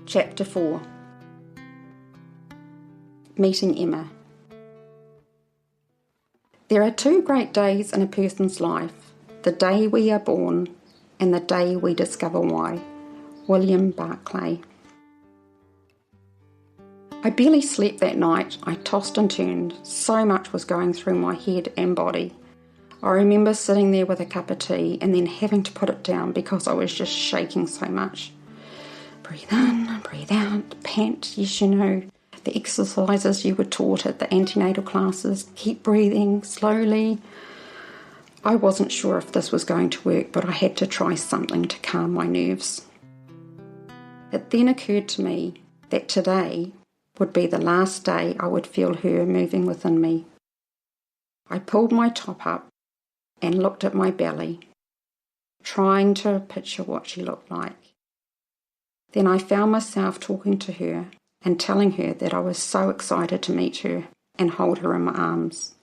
Chapter 4. Meeting Emma. There are two great days in a person's life, the day we are born and the day we discover why. William Barclay. I barely slept that night. I tossed and turned. So much was going through my head and body. I remember sitting there with a cup of tea and then having to put it down because I was just shaking so much. Breathe in, breathe out, pant, yes you know, the exercises you were taught at the antenatal classes, keep breathing slowly. I wasn't sure if this was going to work, but I had to try something to calm my nerves. It then occurred to me that today would be the last day I would feel her moving within me. I pulled my top up and looked at my belly, trying to picture what she looked like. Then I found myself talking to her and telling her that I was so excited to meet her and hold her in my arms.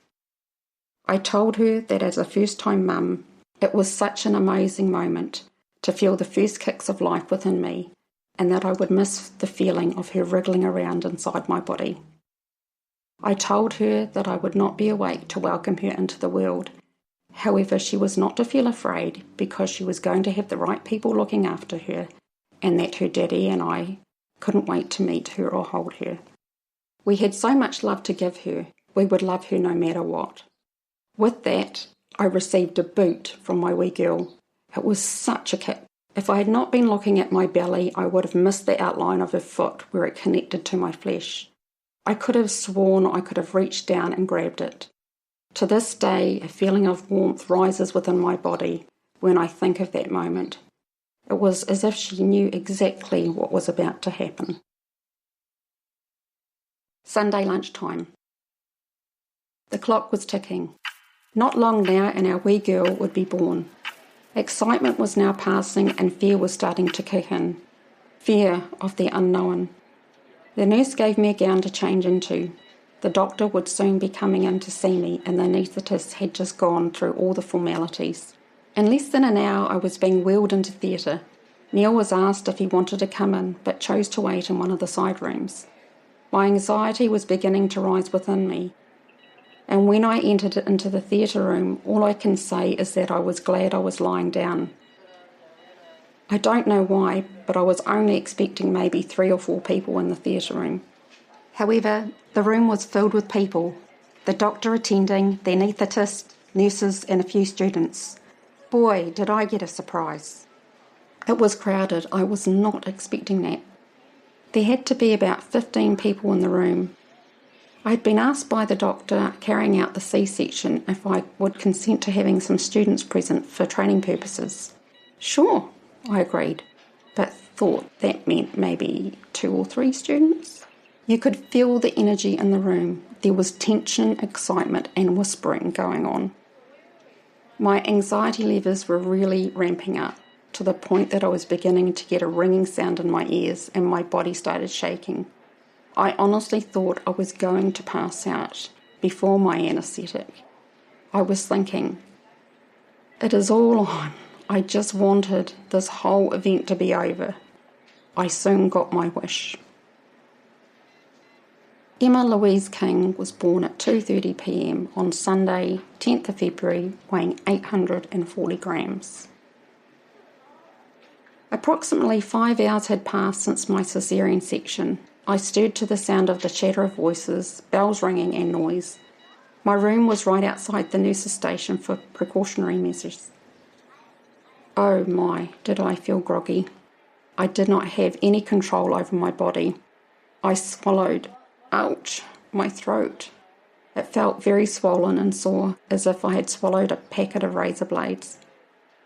I told her that as a first-time mum, it was such an amazing moment to feel the first kicks of life within me, and that I would miss the feeling of her wriggling around inside my body. I told her that I would not be awake to welcome her into the world. However, she was not to feel afraid because she was going to have the right people looking after her, and that her daddy and I couldn't wait to meet her or hold her. We had so much love to give her, we would love her no matter what. With that, I received a boot from my wee girl. It was such a kick. If I had not been looking at my belly, I would have missed the outline of her foot where it connected to my flesh. I could have sworn I could have reached down and grabbed it. To this day, a feeling of warmth rises within my body when I think of that moment. It was as if she knew exactly what was about to happen. Sunday lunchtime. The clock was ticking. Not long now and our wee girl would be born. Excitement was now passing and fear was starting to kick in. Fear of the unknown. The nurse gave me a gown to change into. The doctor would soon be coming in to see me and the anaesthetist had just gone through all the formalities. In less than an hour I was being wheeled into theatre. Neil was asked if he wanted to come in but chose to wait in one of the side rooms. My anxiety was beginning to rise within me. And when I entered into the theatre room, all I can say is that I was glad I was lying down. I don't know why, but I was only expecting maybe 3 or 4 people in the theatre room. However, the room was filled with people, the doctor attending, the anaesthetist, nurses and a few students. Boy, did I get a surprise. It was crowded. I was not expecting that. There had to be about 15 people in the room. I had been asked by the doctor carrying out the C-section if I would consent to having some students present for training purposes. Sure, I agreed, but thought that meant maybe 2 or 3 students. You could feel the energy in the room. There was tension, excitement and whispering going on. My anxiety levels were really ramping up to the point that I was beginning to get a ringing sound in my ears and my body started shaking. I honestly thought I was going to pass out before my anaesthetic. I was thinking, it is all on. I just wanted this whole event to be over. I soon got my wish. Emma Louise King was born at 2:30 p.m. on Sunday, 10th of February, weighing 840 grams. Approximately 5 hours had passed since my caesarean section. I stirred to the sound of the chatter of voices, bells ringing and noise. My room was right outside the nurse's station for precautionary measures. Oh my, did I feel groggy. I did not have any control over my body. I swallowed. Ouch, my throat. It felt very swollen and sore, as if I had swallowed a packet of razor blades.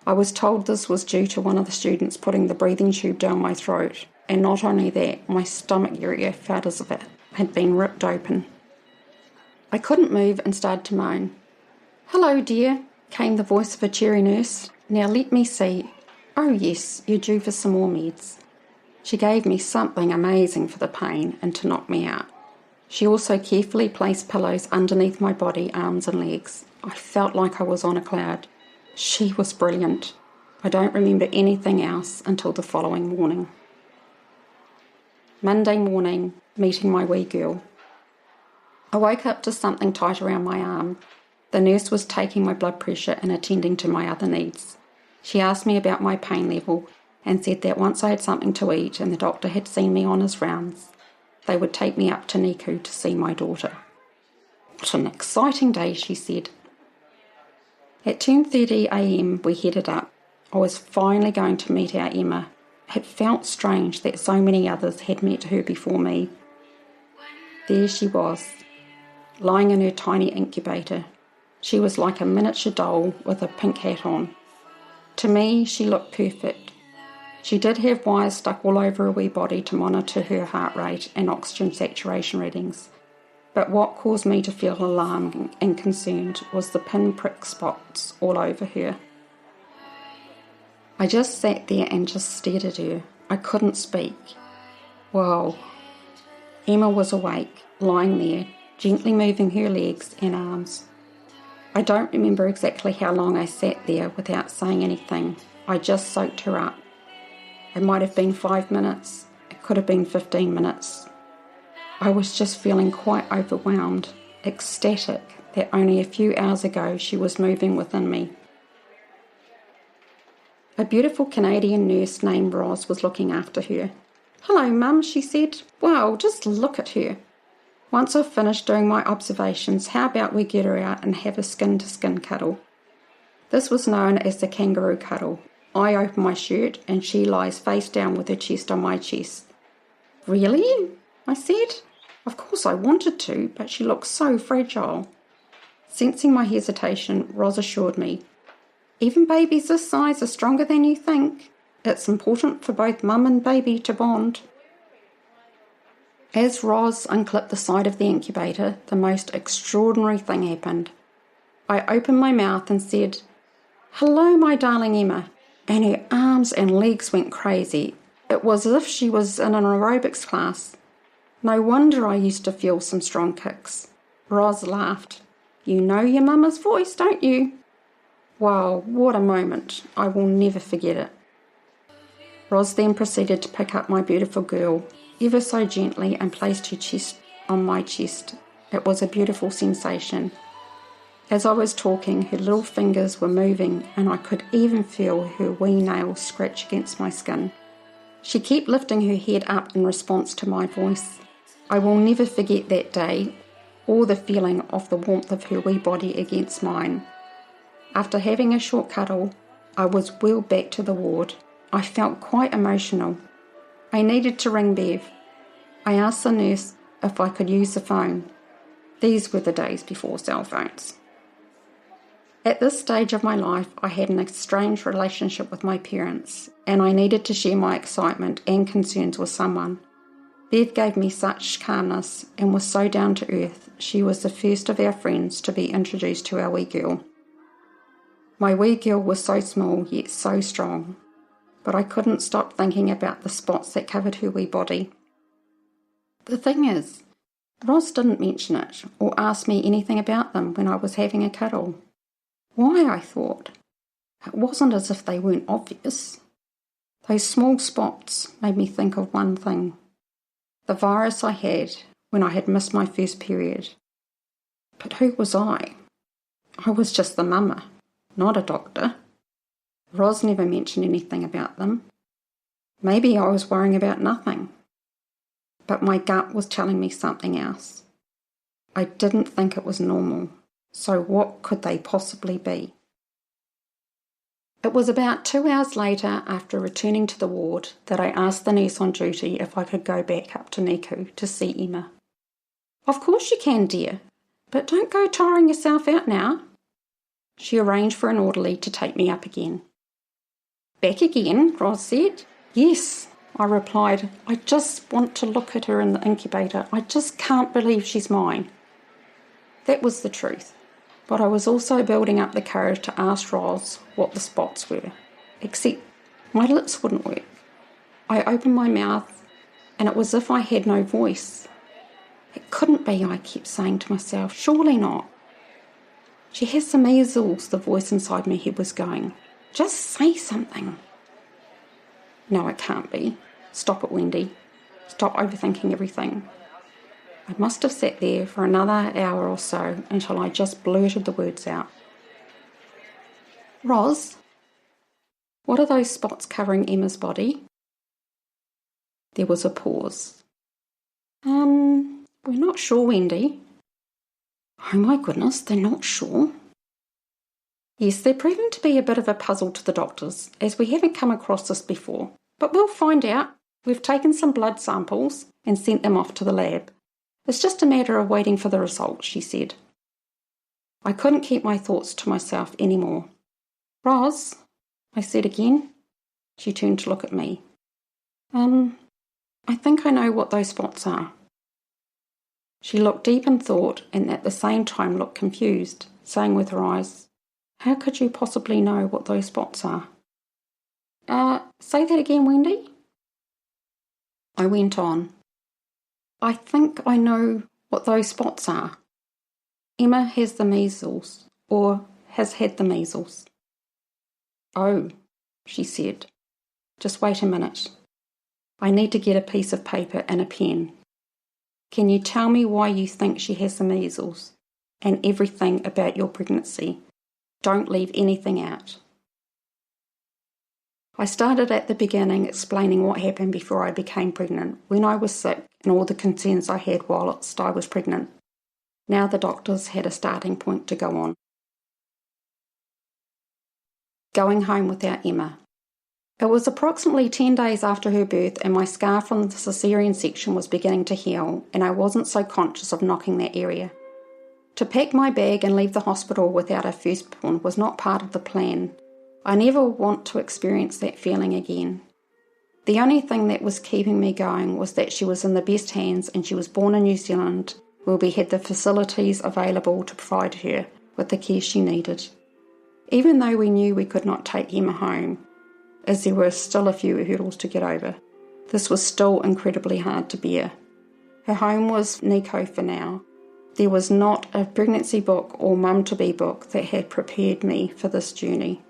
I was told this was due to one of the students putting the breathing tube down my throat, and not only that, my stomach area felt as if it had been ripped open. I couldn't move and started to moan. "Hello, dear," came the voice of a cheery nurse. "Now let me see. Oh yes, you're due for some more meds." She gave me something amazing for the pain and to knock me out. She also carefully placed pillows underneath my body, arms and legs. I felt like I was on a cloud. She was brilliant. I don't remember anything else until the following morning. Monday morning, meeting my wee girl. I woke up to something tight around my arm. The nurse was taking my blood pressure and attending to my other needs. She asked me about my pain level and said that once I had something to eat and the doctor had seen me on his rounds, they would take me up to Niku to see my daughter. What an exciting day, she said. At 10:30 a.m. we headed up. I was finally going to meet our Emma. It felt strange that so many others had met her before me. There she was, lying in her tiny incubator. She was like a miniature doll with a pink hat on. To me, she looked perfect. She did have wires stuck all over her wee body to monitor her heart rate and oxygen saturation readings. But what caused me to feel alarmed and concerned was the pinprick spots all over her. I just sat there and just stared at her. I couldn't speak. Whoa. Emma was awake, lying there, gently moving her legs and arms. I don't remember exactly how long I sat there without saying anything. I just soaked her up. It might have been 5 minutes. It could have been 15 minutes. I was just feeling quite overwhelmed, ecstatic that only a few hours ago she was moving within me. A beautiful Canadian nurse named Roz was looking after her. "Hello, Mum," she said. "Wow, just look at her. Once I've finished doing my observations, how about we get her out and have a skin-to-skin cuddle?" This was known as the kangaroo cuddle. I open my shirt and she lies face down with her chest on my chest. "Really?" I said. Of course I wanted to, but she looked so fragile. Sensing my hesitation, Roz assured me, "Even babies this size are stronger than you think. It's important for both mum and baby to bond." As Roz unclipped the side of the incubator, the most extraordinary thing happened. I opened my mouth and said, "Hello, my darling Emma," and her arms and legs went crazy. It was as if she was in an aerobics class. No wonder I used to feel some strong kicks. Roz laughed. "You know your mama's voice, don't you?" Wow, what a moment. I will never forget it. Roz then proceeded to pick up my beautiful girl, ever so gently, and placed her chest on my chest. It was a beautiful sensation. As I was talking, her little fingers were moving, and I could even feel her wee nails scratch against my skin. She kept lifting her head up in response to my voice. I will never forget that day, or the feeling of the warmth of her wee body against mine. After having a short cuddle, I was wheeled back to the ward. I felt quite emotional. I needed to ring Bev. I asked the nurse if I could use the phone. These were the days before cell phones. At this stage of my life, I had an estranged relationship with my parents, and I needed to share my excitement and concerns with someone. Bev gave me such calmness and was so down to earth. She was the first of our friends to be introduced to our wee girl. My wee girl was so small yet so strong, but I couldn't stop thinking about the spots that covered her wee body. The thing is, Roz didn't mention it or ask me anything about them when I was having a cuddle. Why, I thought? It wasn't as if they weren't obvious. Those small spots made me think of one thing. The virus I had when I had missed my first period. But who was I? I was just the mama, not a doctor. Roz never mentioned anything about them. Maybe I was worrying about nothing. But my gut was telling me something else. I didn't think it was normal. So what could they possibly be? It was about 2 hours later, after returning to the ward, that I asked the nurse on duty if I could go back up to Niku to see Emma. "Of course you can, dear, but don't go tiring yourself out now." She arranged for an orderly to take me up again. "Back again?" Roz said. "Yes," I replied. "I just want to look at her in the incubator. I just can't believe she's mine." That was the truth. But I was also building up the courage to ask Roz what the spots were, except my lips wouldn't work. I opened my mouth, and it was as if I had no voice. It couldn't be, I kept saying to myself. Surely not. "She has the measles," the voice inside my head was going. "Just say something." No, it can't be. Stop it, Wendy. Stop overthinking everything. I must have sat there for another hour or so until I just blurted the words out. Roz, what are those spots covering Emma's body? There was a pause. We're not sure, Wendy. Oh my goodness, they're not sure? Yes, they're proving to be a bit of a puzzle to the doctors, as we haven't come across this before. But we'll find out. We've taken some blood samples and sent them off to the lab. It's just a matter of waiting for the results, she said. I couldn't keep my thoughts to myself anymore. Roz, I said again. She turned to look at me. I think I know what those spots are. She looked deep in thought and at the same time looked confused, saying with her eyes, How could you possibly know what those spots are? Say that again, Wendy? I went on. I think I know what those spots are. Emma has the measles, or has had the measles. Oh, she said. Just wait a minute. I need to get a piece of paper and a pen. Can you tell me why you think she has the measles and everything about your pregnancy? Don't leave anything out. I started at the beginning explaining what happened before I became pregnant, when I was sick and all the concerns I had whilst I was pregnant. Now the doctors had a starting point to go on. Going home without Emma. It was approximately 10 days after her birth and my scar from the caesarean section was beginning to heal and I wasn't so conscious of knocking that area. To pack my bag and leave the hospital without our firstborn was not part of the plan. I never want to experience that feeling again. The only thing that was keeping me going was that she was in the best hands and she was born in New Zealand, where we had the facilities available to provide her with the care she needed. Even though we knew we could not take Emma home, as there were still a few hurdles to get over, this was still incredibly hard to bear. Her home was Nico for now. There was not a pregnancy book or mum-to-be book that had prepared me for this journey.